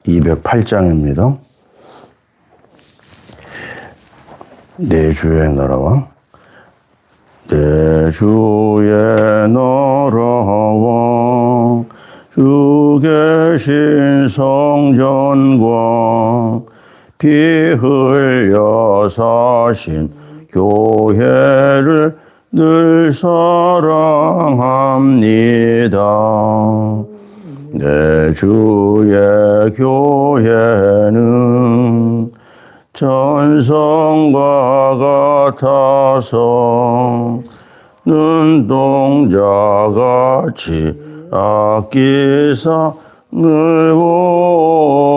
208장입니다. 내 주의 나라와 내 주의 나라와 주 계신 성전과 피 흘려 사신 교회를 늘 사랑합니다. 내 주의 교회는 천성과 같아서 눈동자같이 아끼사 늘 보호하시네.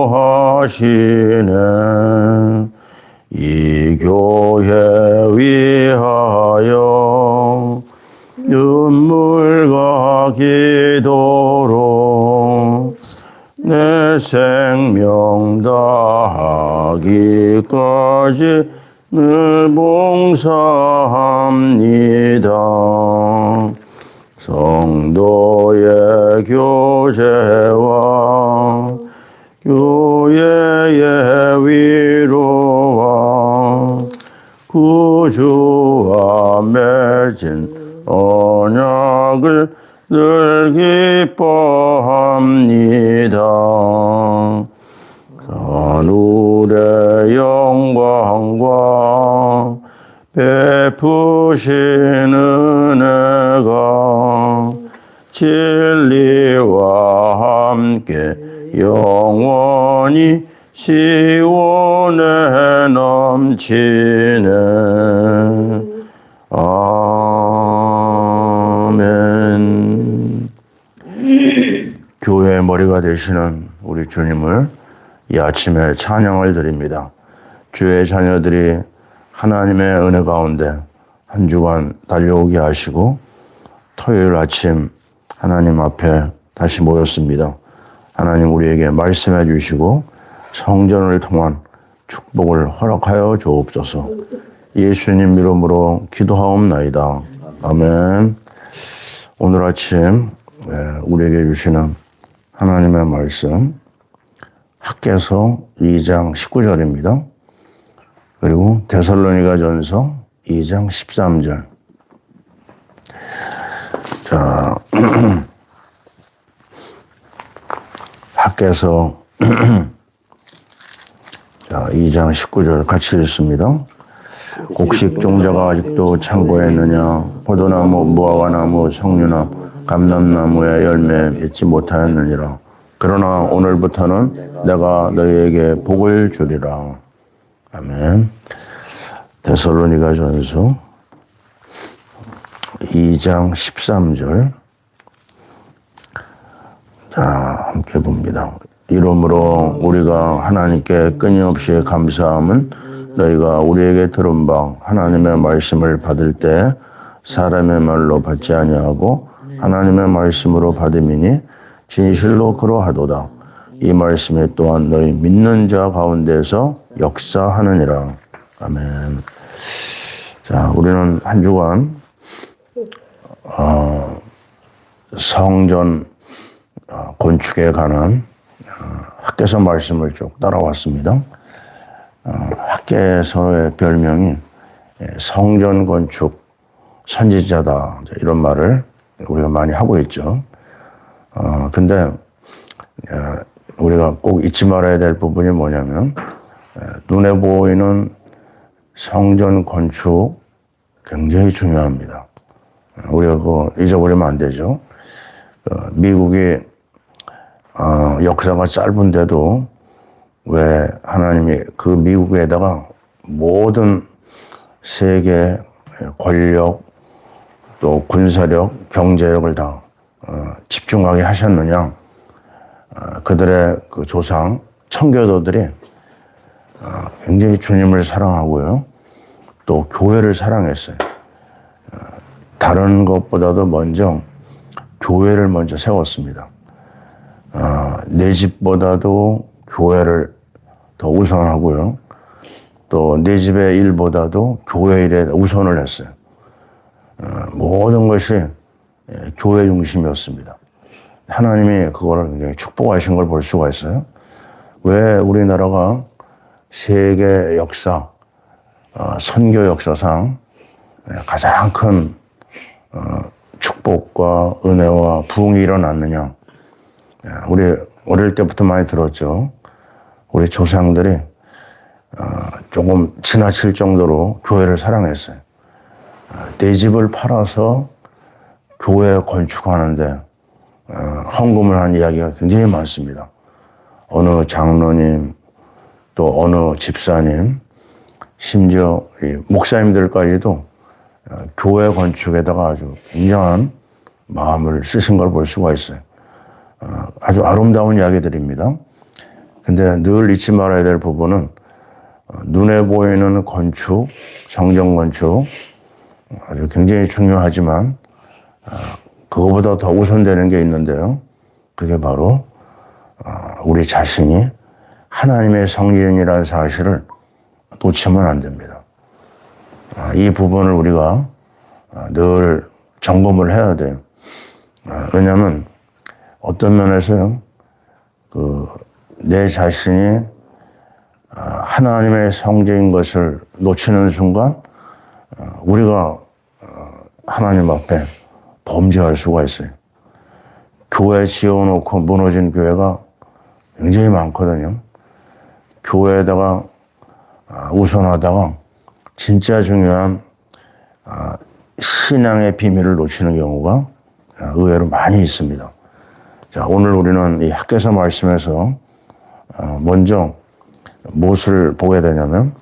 이 교회 위하여 눈물과 기도로 내 생명 다하기까지 늘 봉사합니다. 성도의 교제와 교회의 위로와 구주와 맺은 언약을 늘 기뻐합니다. 하늘의 영광과 베푸신 은혜가 진리와 함께 영원히 시온에 넘치네. 아멘. 교회의 머리가 되시는 우리 주님을 이 아침에 찬양을 드립니다. 주의 자녀들이 하나님의 은혜 가운데 한 주간 달려오게 하시고 토요일 아침 하나님 앞에 다시 모였습니다. 하나님 우리에게 말씀해 주시고 성전을 통한 축복을 허락하여 주옵소서. 예수님 이름으로 기도하옵나이다. 아멘. 오늘 아침 우리에게 주시는 하나님의 말씀 학개서 2장 19절입니다. 그리고 데살로니가전서 2장 13절. 자, 학개서 2장 19절 같이 읽습니다. 곡식 종자가 아직도 창고에 있느냐? 포도나무, 무화과나무, 석류나무, 감람나무의 열매 맺지 못하였느니라. 그러나 오늘부터는 내가 너희에게 복을 주리라. 아멘. 데살로니가전서 2장 13절. 자, 함께 봅니다. 이러므로 우리가 하나님께 끊임없이 감사함은 너희가 우리에게 들은 바 하나님의 말씀을 받을 때 사람의 말로 받지 아니하고 하나님의 말씀으로 받음이니 진실로 그러하도다. 이 말씀에 또한 너희 믿는 자 가운데서 역사하느니라. 아멘. 자, 우리는 한 주간 성전 건축에 관한 학개서 말씀을 쭉 따라왔습니다. 학개서의 별명이 성전 건축 선지자다, 이런 말을 우리가 많이 하고 있죠. 근데 우리가 꼭 잊지 말아야 될 부분이 뭐냐면 눈에 보이는 성전 건축 굉장히 중요합니다. 우리가 그거 잊어버리면 안 되죠. 미국이 역사가 짧은데도 왜 하나님이 그 미국에다가 모든 세계 권력 또 군사력, 경제력을 다 집중하게 하셨느냐? 그들의 그 조상 청교도들이 굉장히 주님을 사랑하고요, 또 교회를 사랑했어요. 다른 것보다도 먼저 교회를 먼저 세웠습니다. 내 집보다도 교회를 더 우선하고요, 또 내 집의 일보다도 교회 일에 우선을 했어요. 모든 것이 교회 중심이었습니다. 하나님이 그거를 굉장히 축복하신 걸 볼 수가 있어요. 왜 우리나라가 세계 역사, 선교 역사상 가장 큰 축복과 은혜와 부흥이 일어났느냐. 우리 어릴 때부터 많이 들었죠. 우리 조상들이 조금 지나칠 정도로 교회를 사랑했어요. 내 집을 팔아서 교회 건축하는데 헌금을 한 이야기가 굉장히 많습니다. 어느 장로님, 또 어느 집사님, 심지어 목사님들까지도 교회 건축에다가 아주 굉장한 마음을 쓰신 걸 볼 수가 있어요. 아주 아름다운 이야기들입니다. 근데 늘 잊지 말아야 될 부분은 눈에 보이는 건축, 성전 건축 아주 굉장히 중요하지만 그거보다 더 우선되는 게 있는데요. 그게 바로 우리 자신이 하나님의 성전이라는 사실을 놓치면 안 됩니다. 이 부분을 우리가 늘 점검을 해야 돼요. 왜냐하면 어떤 면에서요, 내 자신이 하나님의 성전인 것을 놓치는 순간 우리가 하나님 앞에 범죄할 수가 있어요. 교회 지어놓고 무너진 교회가 굉장히 많거든요. 교회에다가 우선하다가 진짜 중요한 신앙의 비밀을 놓치는 경우가 의외로 많이 있습니다. 자, 오늘 우리는 이 학개서 말씀에서 먼저 무엇을 보게 되냐면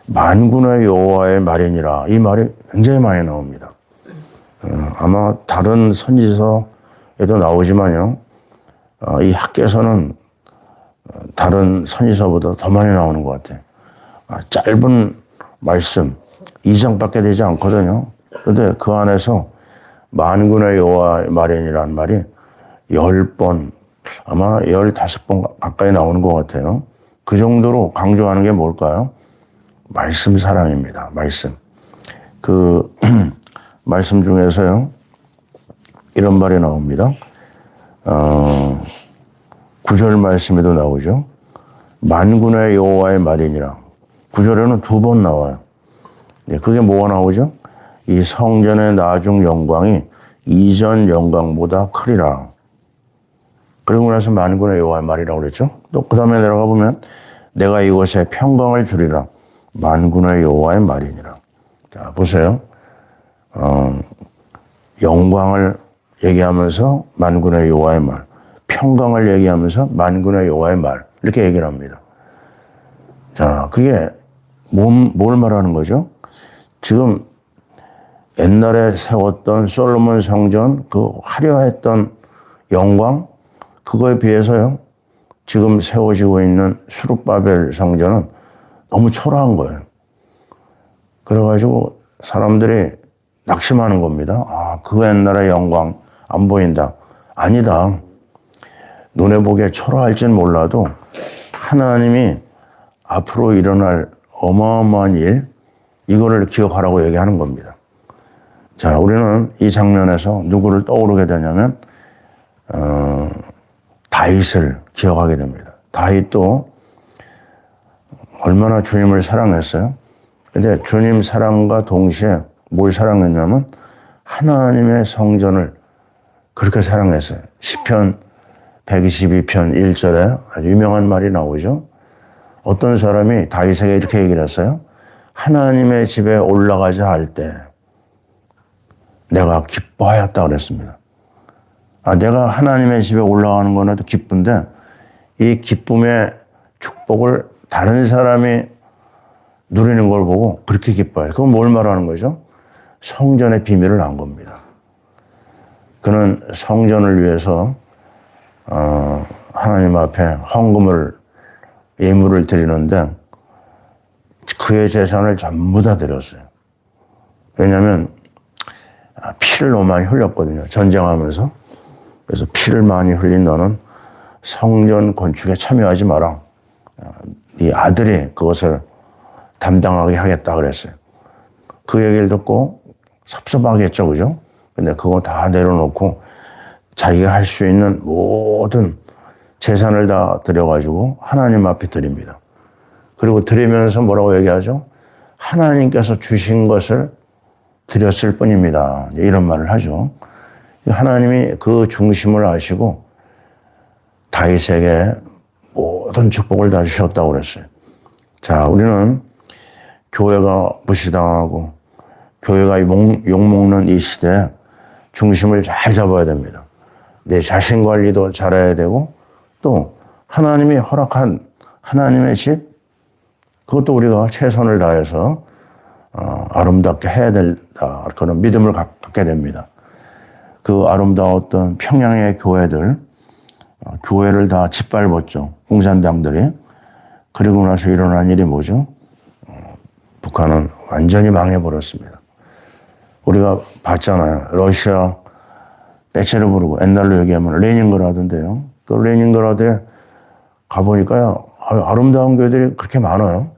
만군의 여호와의 말이니라, 이 말이 굉장히 많이 나옵니다. 아마 다른 선지서에도 나오지만요, 이 학개서는 다른 선지서보다 더 많이 나오는 것 같아요. 짧은 말씀 2장밖에 되지 않거든요. 그런데 그 안에서 만군의 여호와의 말이니라는 말이 10번, 아마 15번 가까이 나오는 것 같아요. 그 정도로 강조하는 게 뭘까요? 말씀 사랑입니다. 말씀. 그 말씀 중에서요, 이런 말이 나옵니다. 9절 말씀에도 나오죠. 만군의 여호와의 말이니라. 9절에는 2번 나와요. 네, 그게 뭐가 나오죠? 이 성전의 나중 영광이 이전 영광보다 크리라. 그리고 나서 만군의 여호와의 말이라고 그랬죠. 또 그 다음에 내려가 보면 내가 이곳에 평강을 주리라. 만군의 여호와의 말이니라. 자, 보세요. 영광을 얘기하면서 만군의 여호와의 말, 평강을 얘기하면서 만군의 여호와의 말, 이렇게 얘기를 합니다. 자, 그게 뭘 말하는 거죠? 지금 옛날에 세웠던 솔로몬 성전, 그 화려했던 영광, 그거에 비해서요, 지금 세워지고 있는 수룹바벨 성전은 너무 초라한 거예요. 그래가지고 사람들이 낙심하는 겁니다. 그 옛날의 영광 안 보인다. 아니다. 눈에 보기에 초라할진 몰라도 하나님이 앞으로 일어날 어마어마한 일, 이거를 기억하라고 얘기하는 겁니다. 자, 우리는 이 장면에서 누구를 떠오르게 되냐면 다윗을 기억하게 됩니다. 다윗도 얼마나 주님을 사랑했어요. 근데 주님 사랑과 동시에 뭘 사랑했냐면 하나님의 성전을 그렇게 사랑했어요. 시편 122편 1절에 아주 유명한 말이 나오죠. 어떤 사람이 다윗에게 이렇게 얘기를 했어요. 하나님의 집에 올라가자 할 때 내가 기뻐하였다 그랬습니다. 내가 하나님의 집에 올라가는 거는 기쁜데 이 기쁨의 축복을 다른 사람이 누리는 걸 보고 그렇게 기뻐해요. 그건 뭘 말하는 거죠? 성전의 비밀을 안 겁니다. 그는 성전을 위해서 하나님 앞에 헌금을, 예물을 드리는데 그의 재산을 전부 다 드렸어요. 왜냐하면 피를 너무 많이 흘렸거든요. 전쟁하면서. 그래서 피를 많이 흘린 너는 성전 건축에 참여하지 마라. 네 아들이 그것을 담당하게 하겠다 그랬어요. 그 얘기를 듣고 섭섭하겠죠, 그죠? 근데 그거 다 내려놓고 자기가 할 수 있는 모든 재산을 다 드려가지고 하나님 앞에 드립니다. 그리고 드리면서 뭐라고 얘기하죠? 하나님께서 주신 것을 드렸을 뿐입니다. 이런 말을 하죠. 하나님이 그 중심을 아시고 다윗에게 모든 축복을 다 주셨다고 그랬어요. 자, 우리는 교회가 무시당하고 교회가 욕먹는 이 시대에 중심을 잘 잡아야 됩니다. 내 자신 관리도 잘해야 되고 또 하나님이 허락한 하나님의 집 그것도 우리가 최선을 다해서 아름답게 해야 된다. 그런 믿음을 갖게 됩니다. 그 아름다웠던 평양의 교회들 교회를 다 짓밟았죠. 공산당들이. 그리고 나서 일어난 일이 뭐죠? 북한은 완전히 망해버렸습니다. 우리가 봤잖아요. 러시아 배째를 부르고 옛날로 얘기하면 레닌그라드인데요. 그 레닌그라드에 가보니까요. 아름다운 교회들이 그렇게 많아요.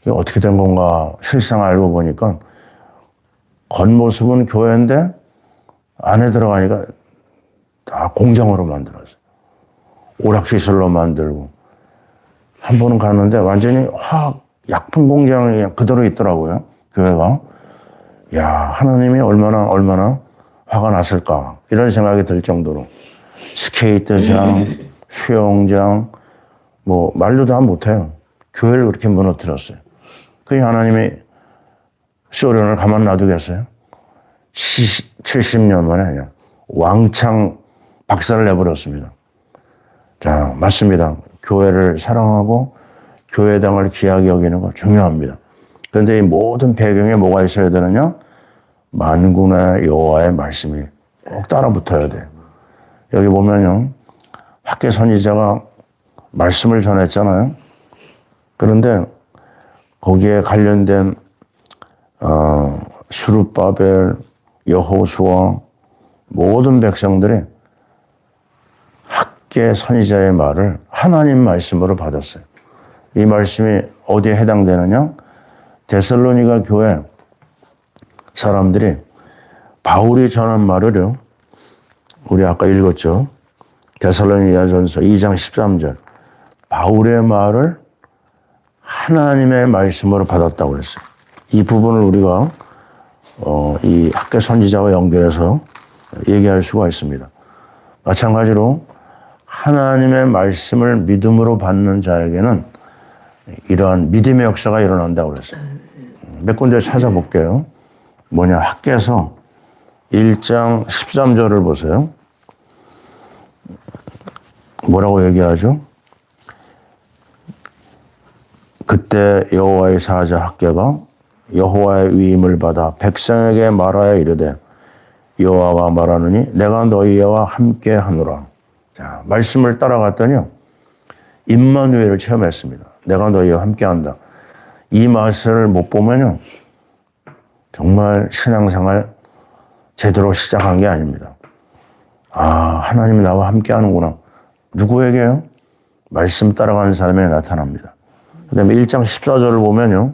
이게 어떻게 된 건가 실상 알고 보니까 겉모습은 교회인데 안에 들어가니까 다 공장으로 만들었어요. 오락시설로 만들고 한 번은 갔는데 완전히 화학 약품 공장이 그대로 있더라고요. 교회가. 야, 하나님이 얼마나 화가 났을까 이런 생각이 들 정도로 스케이트장, 수영장 뭐 말도 다 못해요. 교회를 그렇게 무너뜨렸어요. 그게 하나님이 소련을 가만 놔두겠어요? 70년 만에 그냥 왕창 박살을 내버렸습니다. 자, 맞습니다. 교회를 사랑하고 교회당을 귀하게 여기는 거 중요합니다. 그런데 이 모든 배경에 뭐가 있어야 되느냐? 만군의 여호와의 말씀이 꼭 따라 붙어야 돼요. 여기 보면요. 학개 선지자가 말씀을 전했잖아요. 그런데 거기에 관련된 스룹바벨, 여호수아 모든 백성들이 학개 선지자의 말을 하나님 말씀으로 받았어요. 이 말씀이 어디에 해당되느냐? 데살로니가 교회 사람들이 바울이 전한 말을요. 우리 아까 읽었죠. 데살로니가전서 2장 13절. 바울의 말을 하나님의 말씀으로 받았다고 그랬어요. 이 부분을 우리가 이 학개 선지자와 연결해서 얘기할 수가 있습니다. 마찬가지로 하나님의 말씀을 믿음으로 받는 자에게는 이러한 믿음의 역사가 일어난다고 그랬어요. 몇 군데 찾아볼게요. 뭐냐, 학개서 1장 13절을 보세요. 뭐라고 얘기하죠? 그때 여호와의 사자 학개가 여호와의 위임을 받아 백성에게 말하여 이르되 여호와가 말하느니 내가 너희와 함께 하노라. 자, 말씀을 따라갔더니요. 임마누엘을 체험했습니다. 내가 너희와 함께 한다. 이 맛을 못 보면요. 정말 신앙생활 제대로 시작한 게 아닙니다. 아, 하나님이 나와 함께 하는구나. 누구에게요? 말씀 따라가는 사람에게 나타납니다. 그 다음에 1장 14절을 보면요.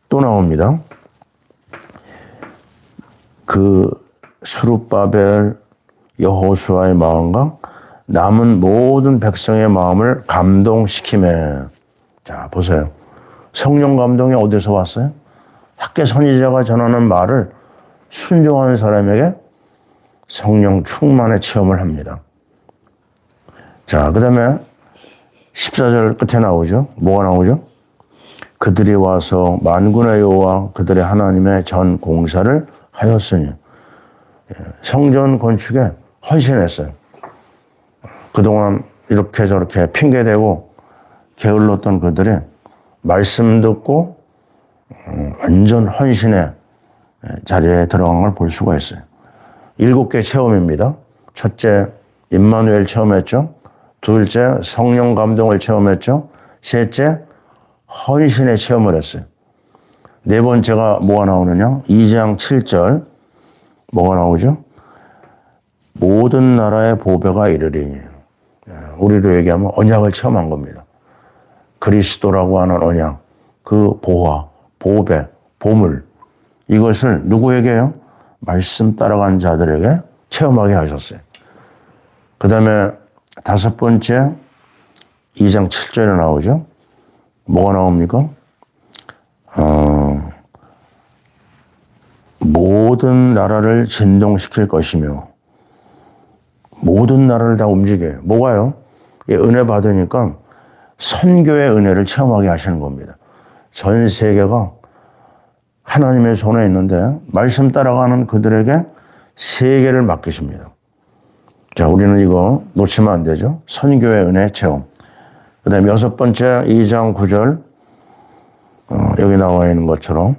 또 나옵니다. 그 스룹바벨 여호수아의 마음과 남은 모든 백성의 마음을 감동시키매. 자, 보세요. 성령 감동이 어디서 왔어요? 학개 선지자가 전하는 말을 순종하는 사람에게 성령 충만의 체험을 합니다. 자, 그 다음에 14절 끝에 나오죠. 뭐가 나오죠? 그들이 와서 만군의 여호와 그들의 하나님의 전 공사를 하였으니. 성전 건축에 헌신했어요. 그동안 이렇게 저렇게 핑계대고 게을렀던 그들이 말씀 듣고 완전 헌신의 자리에 들어간 걸 볼 수가 있어요. 7개 체험입니다. 첫째, 임마누엘 체험했죠. 둘째, 성령 감동을 체험했죠. 셋째, 헌신의 체험을 했어요. 네 번째가 뭐가 나오느냐? 2장 7절 뭐가 나오죠? 모든 나라의 보배가 이르리니. 우리로 얘기하면 언약을 체험한 겁니다. 그리스도라고 하는 언약, 그 보화, 보배, 보물 이것을 누구에게요? 말씀 따라간 자들에게 체험하게 하셨어요. 그 다음에 다섯 번째 2장 7절에 나오죠. 뭐가 나옵니까? 모든 나라를 진동시킬 것이며 모든 나라를 다 움직여요. 뭐가요? 은혜 받으니까 선교의 은혜를 체험하게 하시는 겁니다. 전 세계가 하나님의 손에 있는데 말씀 따라가는 그들에게 세계를 맡기십니다. 자, 우리는 이거 놓치면 안 되죠. 선교의 은혜 체험. 그 다음에 여섯 번째 2장 9절 여기 나와 있는 것처럼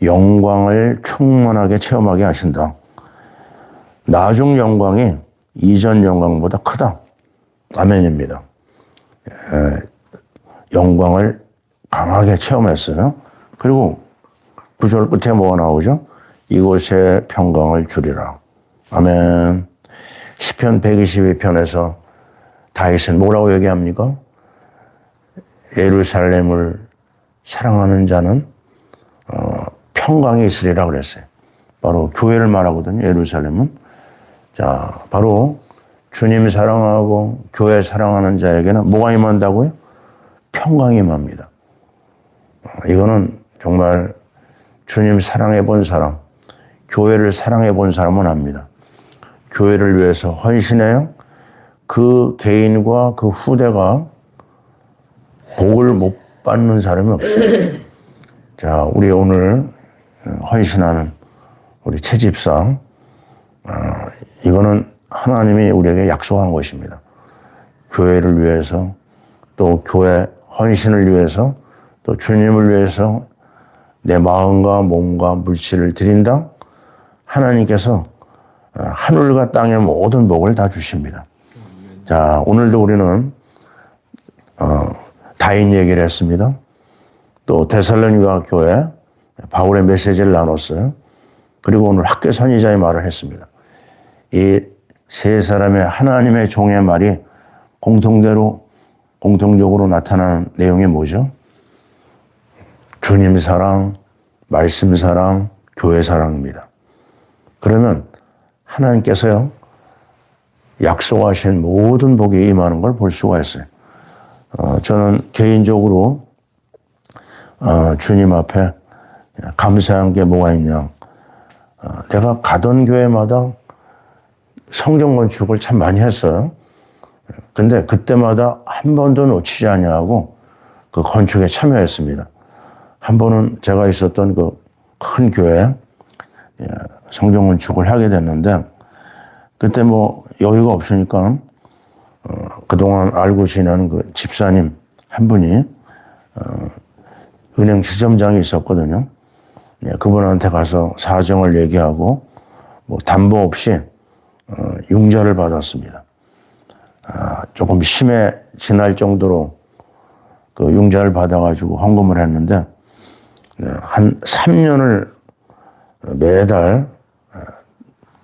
영광을 충만하게 체험하게 하신다. 나중 영광이 이전 영광보다 크다. 아멘입니다. 영광을 강하게 체험했어요. 그리고 9절 끝에 뭐가 나오죠? 이곳에 평강을 주리라. 아멘. 시편 122편에서 다윗은 뭐라고 얘기합니까? 예루살렘을 사랑하는 자는 평강이 있으리라 그랬어요. 바로 교회를 말하거든요. 예루살렘은. 자, 바로 주님 사랑하고 교회 사랑하는 자에게는 뭐가 임한다고요? 평강이 임합니다. 이거는 정말 주님 사랑해 본 사람, 교회를 사랑해 본 사람은 압니다. 교회를 위해서 헌신해요. 그 개인과 그 후대가 복을 못 받는 사람이 없어요. 자, 우리 오늘 헌신하는 우리 최 집사, 이거는 하나님이 우리에게 약속한 것입니다. 교회를 위해서, 또 교회 헌신을 위해서, 또 주님을 위해서 내 마음과 몸과 물질을 드린다. 하나님께서 하늘과 땅의 모든 복을 다 주십니다. 자, 오늘도 우리는 다인 얘기를 했습니다. 또 데살로니가 교회 바울의 메시지를 나눴어요. 그리고 오늘 학교 선지자의 말을 했습니다. 이 세 사람의 하나님의 종의 말이 공통적으로 나타나는 내용이 뭐죠? 주님 사랑, 말씀 사랑, 교회 사랑입니다. 그러면 하나님께서요, 약속하신 모든 복이 임하는 걸 볼 수가 있어요. 저는 개인적으로 주님 앞에 감사한 게 뭐가 있냐. 내가 가던 교회마다 성경 건축을 참 많이 했어요. 근데 그때마다 한 번도 놓치지 아니하고 그 건축에 참여했습니다. 한 번은 제가 있었던 그 큰 교회 성경 건축을 하게 됐는데 그때 뭐 여유가 없으니까 그동안 알고 지내는 그 집사님 한 분이 은행 지점장이 있었거든요. 그분한테 가서 사정을 얘기하고 뭐 담보 없이 융자를 받았습니다. 조금 심해지날 정도로 그 융자를 받아가지고 헌금을 했는데 한 3년을 매달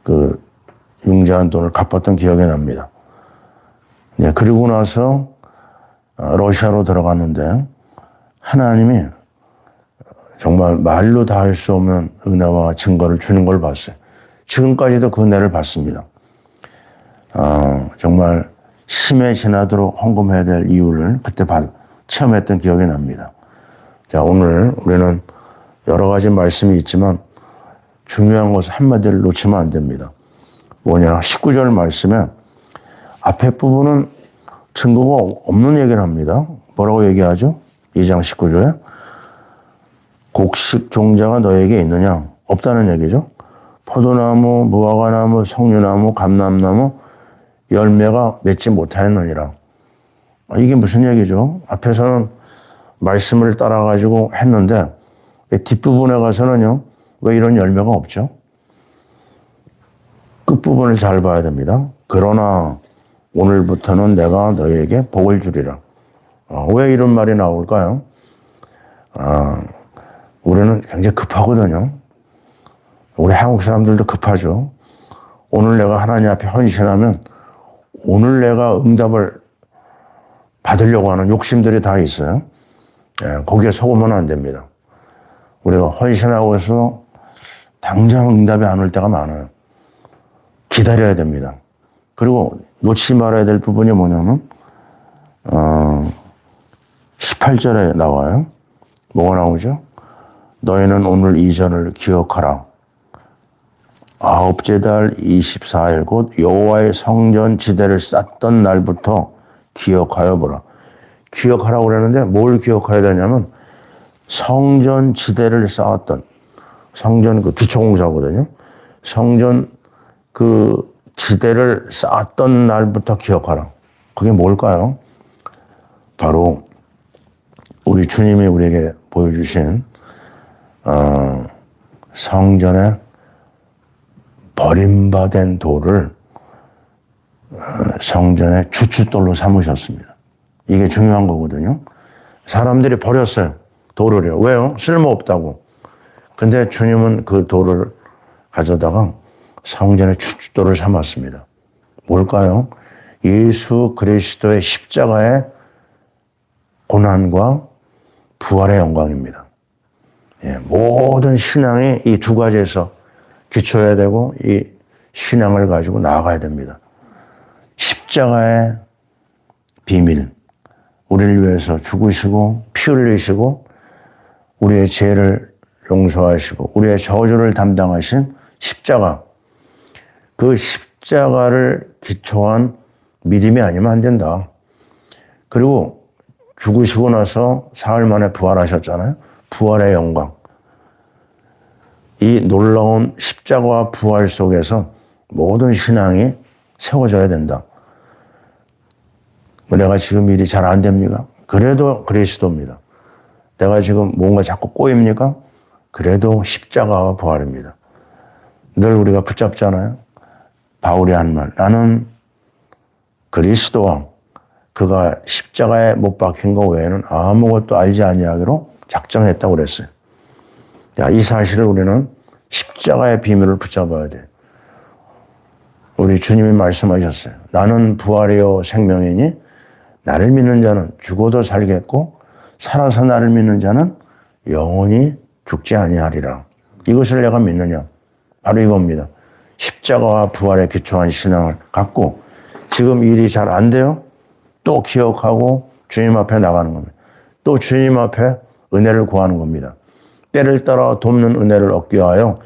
그 융자한 돈을 갚았던 기억이 납니다. 그리고 나서 러시아로 들어갔는데 하나님이 정말 말로 다 할 수 없는 은혜와 증거를 주는 걸 봤어요. 지금까지도 그 은혜를 받습니다. 정말 심해지나도록 헌금해야 될 이유를 그때 체험했던 기억이 납니다. 자, 오늘 우리는 여러 가지 말씀이 있지만 중요한 것은 한마디를 놓치면 안 됩니다. 뭐냐, 19절 말씀에 앞에 부분은 증거가 없는 얘기를 합니다. 뭐라고 얘기하죠? 2장 19절에 곡식 종자가 너에게 있느냐? 없다는 얘기죠. 포도나무, 무화과나무, 석류나무, 감람나무 열매가 맺지 못하였느니라. 이게 무슨 얘기죠? 앞에서는 말씀을 따라가지고 했는데 뒷부분에 가서는요, 왜 이런 열매가 없죠? 끝부분을 잘 봐야 됩니다. 그러나 오늘부터는 내가 너에게 복을 주리라. 왜 이런 말이 나올까요? 우리는 굉장히 급하거든요. 우리 한국 사람들도 급하죠. 오늘 내가 하나님 앞에 헌신하면 오늘 내가 응답을 받으려고 하는 욕심들이 다 있어요. 거기에 속으면 안 됩니다. 우리가 헌신하고서 당장 응답이 안 올 때가 많아요. 기다려야 됩니다. 그리고 놓치지 말아야 될 부분이 뭐냐면 18절에 나와요. 뭐가 나오죠? 너희는 오늘 이전을 기억하라. 아홉째 달 24일 곧 여호와의 성전 지대를 쌓던 날부터 기억하여 보라. 기억하라고 그러는데 뭘 기억해야 되냐면 성전 지대를 쌓았던, 성전 그 기초공사거든요. 성전 그 지대를 쌓았던 날부터 기억하라. 그게 뭘까요? 바로 우리 주님이 우리에게 보여주신 성전의 버림받은 돌을 성전의 주춧돌로 삼으셨습니다. 이게 중요한 거거든요. 사람들이 버렸어요. 돌을요. 왜요? 쓸모없다고. 근데 주님은 그 돌을 가져다가 성전의 주춧돌을 삼았습니다. 뭘까요? 예수 그리스도의 십자가의 고난과 부활의 영광입니다. 예, 모든 신앙이 이 두 가지에서 기초해야 되고 이 신앙을 가지고 나아가야 됩니다. 십자가의 비밀, 우리를 위해서 죽으시고 피 흘리시고 우리의 죄를 용서하시고 우리의 저주를 담당하신 십자가, 그 십자가를 기초한 믿음이 아니면 안 된다. 그리고 죽으시고 나서 사흘 만에 부활하셨잖아요. 부활의 영광. 이 놀라운 십자가와 부활 속에서 모든 신앙이 세워져야 된다. 내가 지금 일이 잘 안 됩니까? 그래도 그리스도입니다. 내가 지금 뭔가 자꾸 꼬입니까? 그래도 십자가와 부활입니다. 늘 우리가 붙잡잖아요. 바울이 한 말, 나는 그리스도와 그가 십자가에 못 박힌 것 외에는 아무것도 알지 아니하기로 작정했다고 그랬어요. 자, 이 사실을 우리는 십자가의 비밀을 붙잡아야 돼. 우리 주님이 말씀하셨어요. 나는 부활이요 생명이니 나를 믿는 자는 죽어도 살겠고 살아서 나를 믿는 자는 영원히 죽지 아니하리라. 이것을 내가 믿느냐? 바로 이겁니다. 십자가와 부활에 기초한 신앙을 갖고 지금 일이 잘 안 돼요? 또 기억하고 주님 앞에 나가는 겁니다. 또 주님 앞에 은혜를 구하는 겁니다. 때를 따라 돕는 은혜를 얻기 위하여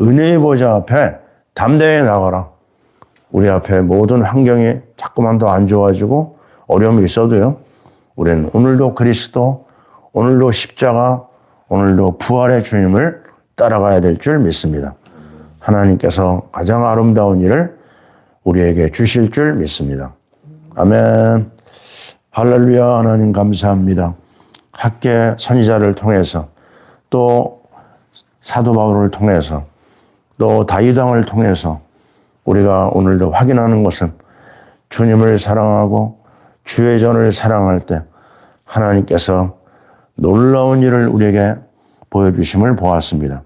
은혜의 보좌 앞에 담대히 나가라. 우리 앞에 모든 환경이 자꾸만 더 안 좋아지고 어려움이 있어도요. 우리는 오늘도 그리스도, 오늘도 십자가, 오늘도 부활의 주님을 따라가야 될 줄 믿습니다. 하나님께서 가장 아름다운 일을 우리에게 주실 줄 믿습니다. 아멘. 할렐루야. 하나님 감사합니다. 학계 선지자를 통해서 또 사도 바울을 통해서 또 다윗왕을 통해서 우리가 오늘도 확인하는 것은 주님을 사랑하고 주의 전을 사랑할 때 하나님께서 놀라운 일을 우리에게 보여주심을 보았습니다.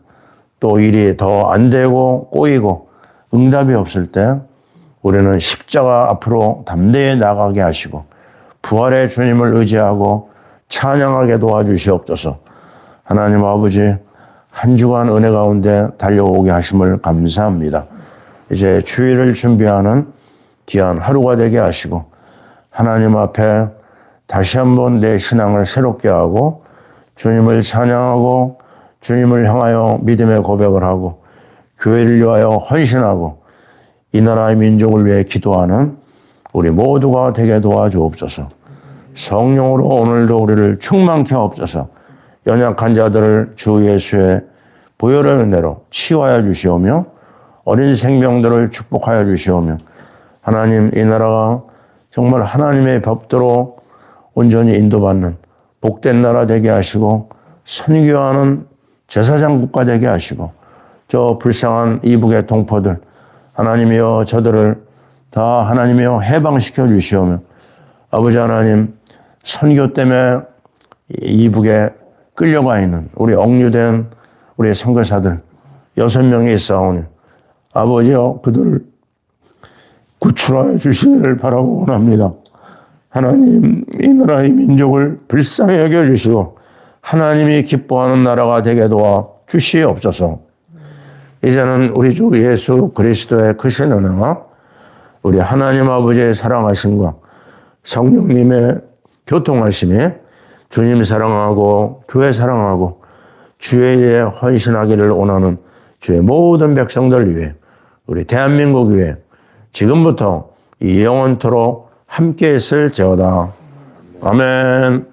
또 일이 더 안 되고 꼬이고 응답이 없을 때 우리는 십자가 앞으로 담대히 나가게 하시고 부활의 주님을 의지하고 찬양하게 도와주시옵소서. 하나님 아버지, 한 주간 은혜 가운데 달려오게 하심을 감사합니다. 이제 주일을 준비하는 귀한 하루가 되게 하시고 하나님 앞에 다시 한번 내 신앙을 새롭게 하고 주님을 찬양하고 주님을 향하여 믿음의 고백을 하고 교회를 위하여 헌신하고 이 나라의 민족을 위해 기도하는 우리 모두가 되게 도와주옵소서. 성령으로 오늘도 우리를 충만케 하옵소서. 연약한 자들을 주 예수의 보혈의 은혜로 치유하여 주시오며 어린 생명들을 축복하여 주시오며 하나님, 이 나라가 정말 하나님의 법대로 온전히 인도받는 복된 나라 되게 하시고 선교하는 제사장 국가 되게 하시고 저 불쌍한 이북의 동포들 하나님이여 저들을 다 하나님이여 해방시켜 주시오며 아버지 하나님, 선교 때문에 이북에 끌려가 있는 우리 억류된 우리 선교사들 6명이 있사오니 아버지여 그들을 구출하여 주시기를 바라고 원합니다. 하나님, 이 나라의 민족을 불쌍히 여겨주시고 하나님이 기뻐하는 나라가 되게 도와 주시옵소서. 이제는 우리 주 예수 그리스도의 크신 은혜와 우리 하나님 아버지의 사랑하심과 성령님의 교통하심이 주님 사랑하고 교회 사랑하고 주의 일에 헌신하기를 원하는 주의 모든 백성들 위해 우리 대한민국 위해 지금부터 이 영원토록 함께 있을지어다. 아멘.